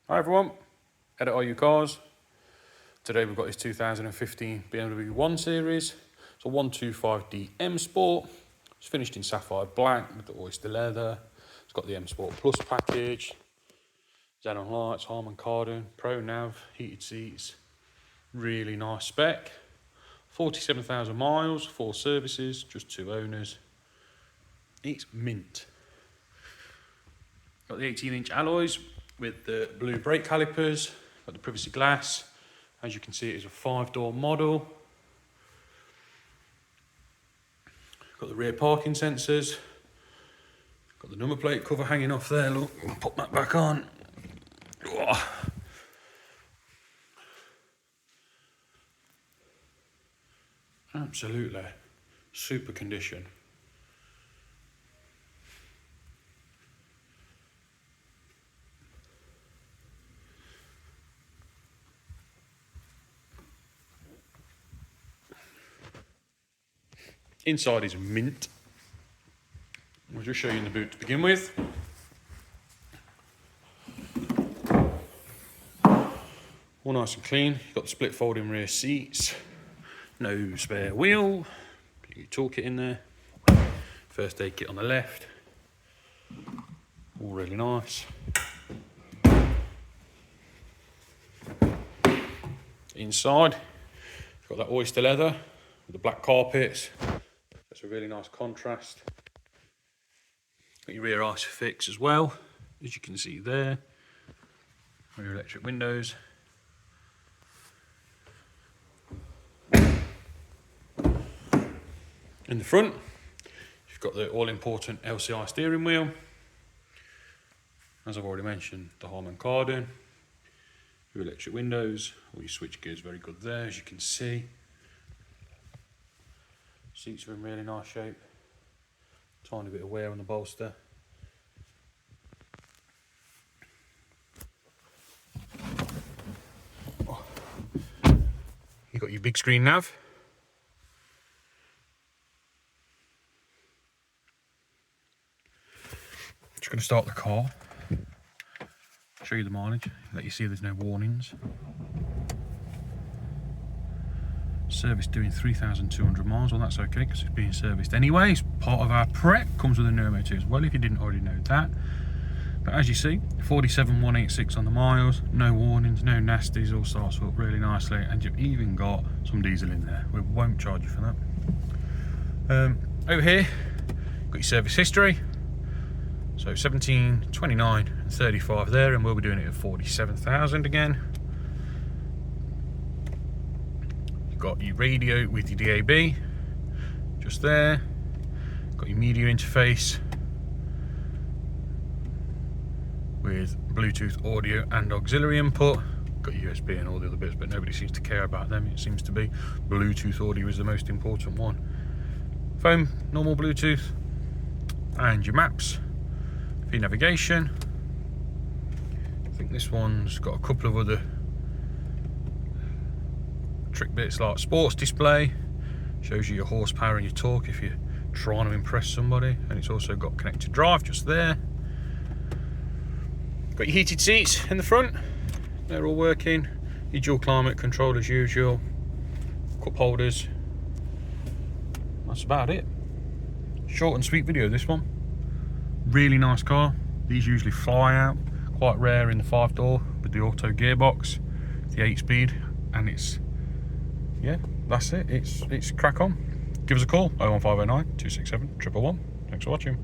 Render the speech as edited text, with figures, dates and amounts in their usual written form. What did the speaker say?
Hi everyone, Edit Are You Cars. Today we've got this 2015 BMW 1 Series. It's a 125d M Sport. It's finished in sapphire black with the oyster leather. It's got the M Sport Plus package, xenon lights, Harman Kardon, Pro Nav, heated seats. Really nice spec. 47,000 miles, 4 services, just 2 owners. It's mint. Got the 18-inch alloys with the blue brake calipers, got the privacy glass. As you can see, it is a 5-door model. Got the rear parking sensors. Got the number plate cover hanging off there, look, I'll put that back on. Oh. Absolutely super condition. Inside is mint. I'll just show you in the boot to begin with. All nice and clean. You've got the split folding rear seats. No spare wheel. Put your toolkit in there. First aid kit on the left. All really nice. Inside, you've got that oyster leather with the black carpets. That's a really nice contrast. Got your rear ISOFIX as well, as you can see there. Rear electric windows. In the front, you've got the all-important LCI steering wheel. As I've already mentioned, the Harman Kardon. Your electric windows, all your switch gears very good there, as you can see. Seats are in really nice shape. Tiny bit of wear on the bolster. You've got your big screen nav. Just going to start the car. Show you the mileage, let you see there's no warnings. Service doing 3,200 miles, well that's okay because it's being serviced anyway. It's part of our prep, comes with a new MOT as well if you didn't already know that. But as you see, 47,186 on the miles, no warnings, no nasties, all starts up really nicely, and you've even got some diesel in there. We won't charge you for that. Over here, got your service history. So 17, 29 and 35 there, and we'll be doing it at 47,000 again. You've got your radio with your DAB, just there. Got your media interface with Bluetooth audio and auxiliary input. Got USB and all the other bits, but nobody seems to care about them. It seems to be Bluetooth audio is the most important one. Phone, normal Bluetooth, and your maps. For your navigation. I think this one's got a couple of other trick bits like sports display, shows you your horsepower and your torque if you're trying to impress somebody, and it's also got connected drive just there. Got your heated seats in the front, they're all working. Your dual climate control as usual, cup holders. That's about it. Short and sweet video this one. Really nice car. These usually fly out, quite rare in the 5-door with the auto gearbox, the 8-speed, and it's, yeah, that's it. It's crack on. Give us a call, 01509 267 111. Thanks for watching.